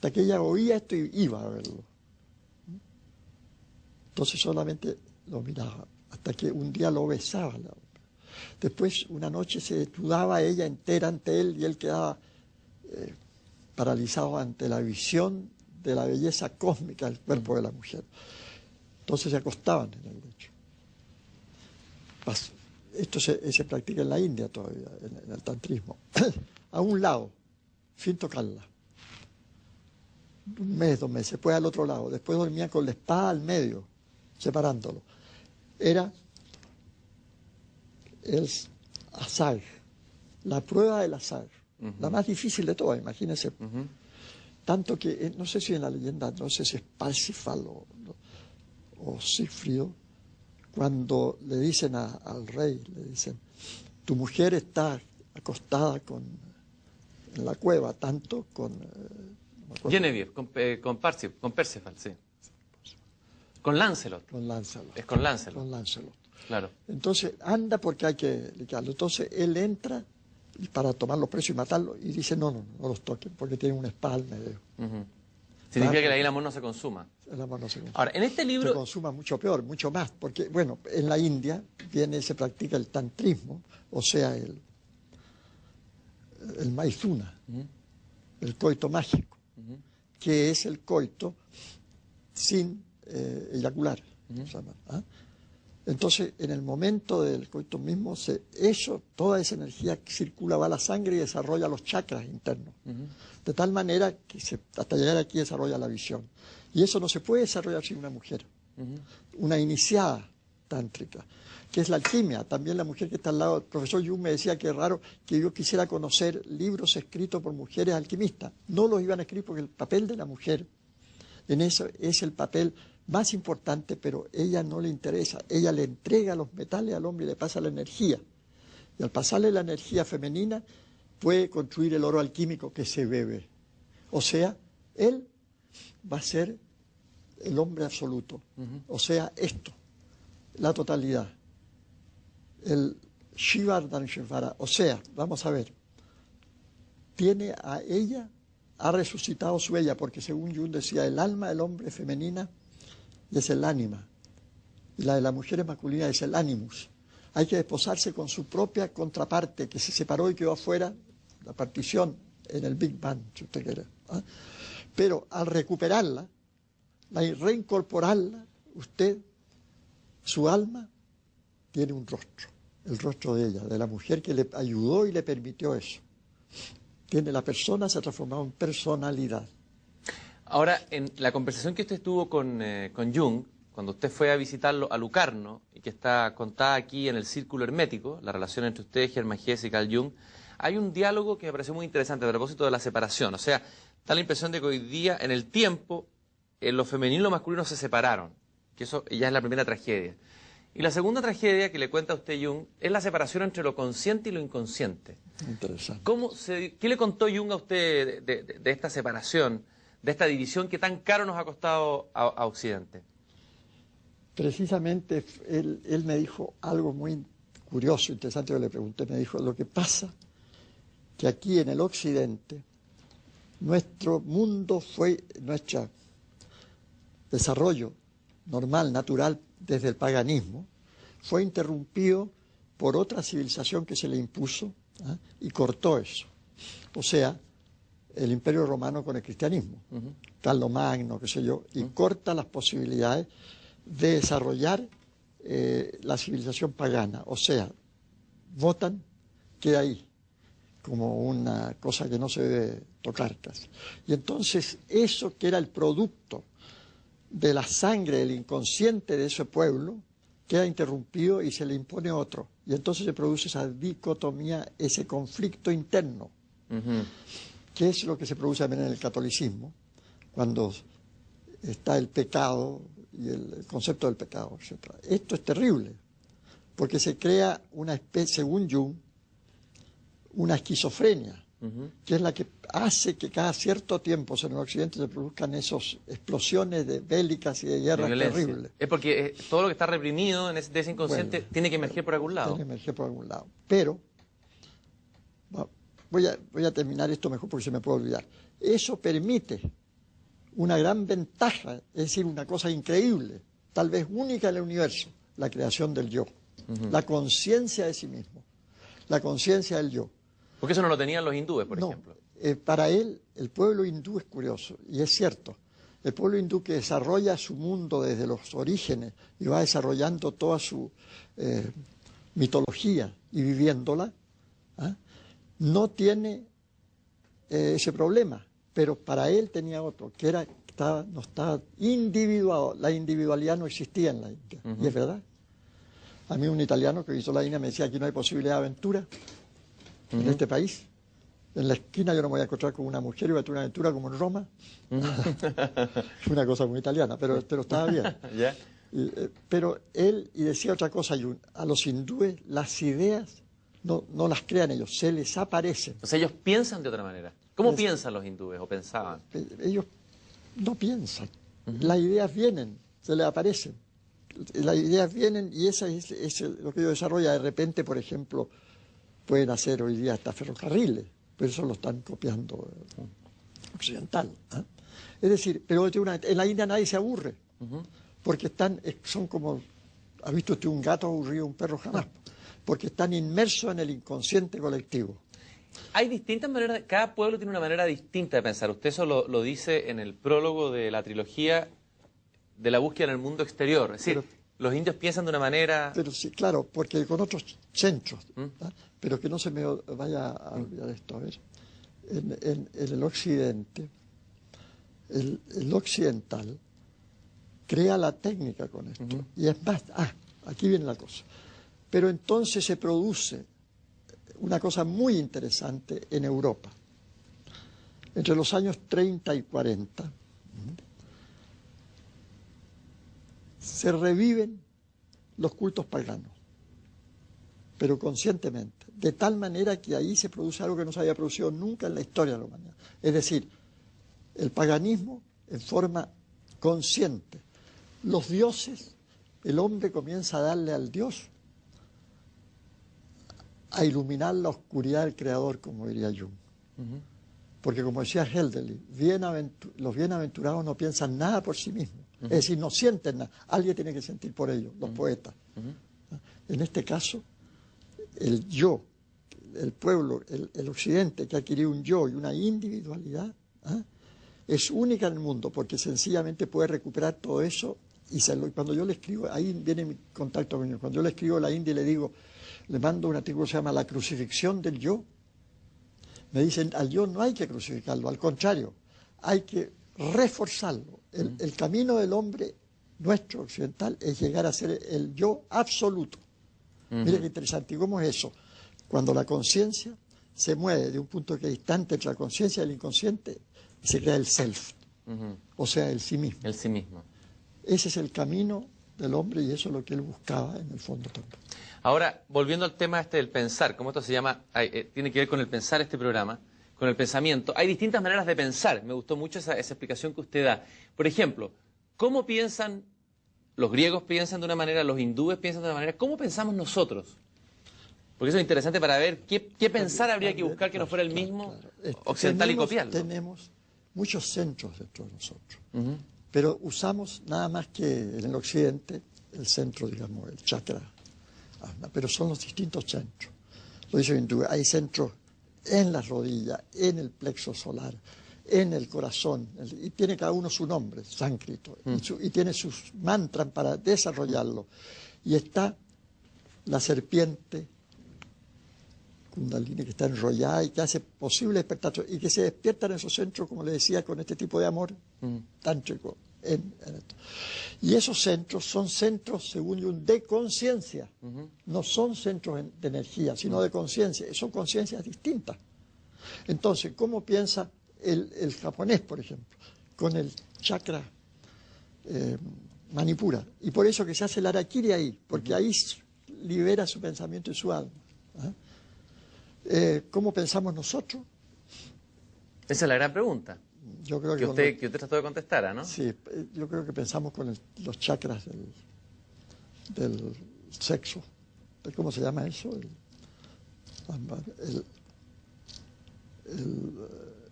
hasta que ella oía esto y iba a verlo. Entonces solamente lo miraba, hasta que un día lo besaba. Después, una noche se desnudaba ella entera ante él y él quedaba paralizado ante la visión de la belleza cósmica del cuerpo de la mujer. Entonces se acostaban en el lecho. Esto se practica en la India todavía, en el tantrismo. A un lado, sin tocarla. Un mes, 2 meses, después al otro lado. Después dormía con la espada al medio, separándolo. Era el azar, la prueba del azar, la más difícil de todas, imagínense. Tanto que, no sé si en la leyenda, no sé si es Parsifal o Sigfrido, cuando le dicen al rey, le dicen, tu mujer está acostada en la cueva, tanto con... Genevieve, con Parsifal, sí. Con Lancelot. Con Lancelot. Es con Lancelot. Con Lancelot. Claro. Entonces anda porque hay que liquidarlo. Entonces él entra para tomar los presos y matarlo y dice, no los toquen porque tienen una espada al medio. Significa que ahí el amor no se consuma. El amor no se consuma. Ahora, en este libro... Se consuma mucho peor, mucho más, porque, bueno, en la India se practica el tantrismo, o sea, el maizuna, el coito mágico, que es el coito sin eyacular. Entonces, en el momento del coito mismo, toda esa energía circula, va a la sangre y desarrolla los chakras internos. De tal manera que hasta llegar aquí desarrolla la visión. Y eso no se puede desarrollar sin una mujer. Una iniciada tántrica, que es la alquimia. También la mujer que está al lado, el profesor Jung me decía que es raro que yo quisiera conocer libros escritos por mujeres alquimistas. No los iban a escribir porque el papel de la mujer en eso es el papel más importante, pero ella no le interesa. Ella le entrega los metales al hombre y le pasa la energía. Y al pasarle la energía femenina, puede construir el oro alquímico que se bebe. O sea, él va a ser el hombre absoluto. O sea, esto, la totalidad. El Shivardhaneshvara. O sea, vamos a ver, tiene a ella, ha resucitado su ella, porque según Jung decía, el alma del hombre es femenina y es el ánima, y la de la mujer es masculina, es el animus. Hay que desposarse con su propia contraparte, que se separó y quedó afuera, la partición en el Big Bang, si usted quiere. Pero al recuperarla, reincorporarla, usted, su alma, tiene un rostro, el rostro de ella, de la mujer que le ayudó y le permitió eso. La persona se ha transformado en personalidad. Ahora, en la conversación que usted tuvo con Jung, cuando usted fue a visitarlo a Lucarno, y que está contada aquí en el Círculo Hermético, la relación entre usted, Hermann Hesse y Carl Jung, hay un diálogo que me pareció muy interesante a propósito de la separación. O sea, da la impresión de que hoy día, en el tiempo, lo femenino y lo masculino se separaron, que eso ya es la primera tragedia. Y la segunda tragedia que le cuenta a usted Jung es la separación entre lo consciente y lo inconsciente. Interesante. ¿Qué le contó Jung a usted de esta separación, de esta división que tan caro nos ha costado a Occidente? Precisamente él me dijo algo muy curioso, interesante, que le pregunté. Me dijo, lo que pasa que aquí en el Occidente, nuestro mundo nuestro desarrollo normal, natural, desde el paganismo, fue interrumpido por otra civilización que se le impuso y cortó eso. O sea, el Imperio Romano con el cristianismo, Carlomagno, qué sé yo, y corta las posibilidades de desarrollar la civilización pagana. O sea, votan, queda ahí, como una cosa que no se debe tocar casi. Y entonces eso que era el producto de la sangre, del inconsciente de ese pueblo, queda interrumpido y se le impone otro. Y entonces se produce esa dicotomía, ese conflicto interno, que es lo que se produce también en el catolicismo, cuando está el pecado y el concepto del pecado, etc. Esto es terrible, porque se crea una especie, según Jung, una esquizofrenia, que es la que hace que cada cierto tiempo en el Occidente se produzcan esas explosiones de bélicas y de guerras terribles. Es porque todo lo que está reprimido de ese inconsciente tiene que emerger por algún lado. Tiene que emerger por algún lado. Pero, voy a terminar esto mejor porque se me puede olvidar. Eso permite una gran ventaja, es decir, una cosa increíble, tal vez única en el universo, la creación del yo, la conciencia de sí mismo, la conciencia del yo. Porque eso no lo tenían los hindúes, por ejemplo. Para él, el pueblo hindú es curioso, y es cierto. El pueblo hindú que desarrolla su mundo desde los orígenes y va desarrollando toda su mitología y viviéndola, no tiene ese problema. Pero para él tenía otro, que era no estaba individuado. La individualidad no existía en la India. Y es verdad. A mí un italiano que visitó la India me decía que no hay posibilidad de aventura en este país. En la esquina yo no me voy a encontrar con una mujer y voy a tener una aventura como en Roma. Una cosa muy italiana, pero estaba bien. ¿Ya? Pero él, y decía otra cosa, a los hindúes las ideas no las crean ellos, se les aparecen. O sea, ellos piensan de otra manera. ¿Cómo piensan los hindúes o pensaban? Ellos no piensan. Las ideas vienen, se les aparecen. Las ideas vienen y esa es lo que ellos desarrollan. De repente, por ejemplo, pueden hacer hoy día hasta ferrocarriles, pero eso lo están copiando occidental. Es decir, pero en la India nadie se aburre, porque son como, ¿ha visto usted un gato aburrido, un perro jamás? Porque están inmersos en el inconsciente colectivo. Hay distintas maneras, cada pueblo tiene una manera distinta de pensar. Usted eso lo dice en el prólogo de la trilogía de la búsqueda en el mundo exterior. Es decir, los indios piensan de una manera... Pero sí, claro, porque con otros centros, pero que no se me vaya a olvidar esto. A ver, en el occidente, el occidental crea la técnica con esto. Y es más, aquí viene la cosa. Pero entonces se produce una cosa muy interesante en Europa. Entre los años 30 y 40 se reviven los cultos paganos, pero conscientemente, de tal manera que ahí se produce algo que no se había producido nunca en la historia de la humanidad. Es decir, el paganismo en forma consciente. Los dioses, el hombre comienza a darle al Dios a iluminar la oscuridad del Creador, como diría Jung. Porque como decía Hölderlin, los bienaventurados no piensan nada por sí mismos. Es decir, no sienten nada. Alguien tiene que sentir por ellos, los poetas. En este caso, el yo, el pueblo, el occidente que ha adquirido un yo y una individualidad, es única en el mundo, porque sencillamente puede recuperar todo eso. Y cuando yo le escribo, ahí viene mi contacto con ellos. Cuando yo le escribo a la India y le digo, le mando un artículo que se llama La crucifixión del yo, me dicen, al yo no hay que crucificarlo, al contrario, hay que reforzarlo. El camino del hombre, nuestro occidental, es llegar a ser el yo absoluto. Mire qué interesante. ¿Y cómo es eso? Cuando la conciencia se mueve de un punto que es distante entre la conciencia y el inconsciente, se crea el self, o sea, el sí mismo. El sí mismo. Ese es el camino del hombre y eso es lo que él buscaba en el fondo también. Ahora, volviendo al tema del pensar, como esto se llama, tiene que ver con el pensar este programa, con el pensamiento, hay distintas maneras de pensar. Me gustó mucho esa explicación que usted da. Por ejemplo, ¿cómo piensan, los griegos piensan de una manera, los hindúes piensan de una manera, ¿cómo pensamos nosotros? Porque eso es interesante para ver qué pensar habría que buscar que no fuera el mismo occidental y copiarlo. Tenemos muchos centros dentro de nosotros, pero usamos nada más que en el occidente el centro, digamos, el chakra. Pero son los distintos centros. Lo dice hindú, hay centros en las rodillas, en el plexo solar, en el corazón, y tiene cada uno su nombre, sánscrito, y tiene sus mantras para desarrollarlo. Y está la serpiente Kundalini que está enrollada y que hace posible despertar, y que se despiertan en esos centros, como le decía, con este tipo de amor tántrico. En esto. Y esos centros son centros, según Jung, de conciencia. No son centros de energía, sino de conciencia. Son conciencias distintas. Entonces, ¿cómo piensa el japonés, por ejemplo? Con el chakra Manipura. Y por eso que se hace el harakiri ahí, porque ahí libera su pensamiento y su alma. ¿Cómo pensamos nosotros? Esa es la gran pregunta. Yo creo que usted trató de contestar, ¿no? Sí, yo creo que pensamos con los chakras del sexo. ¿Cómo se llama eso?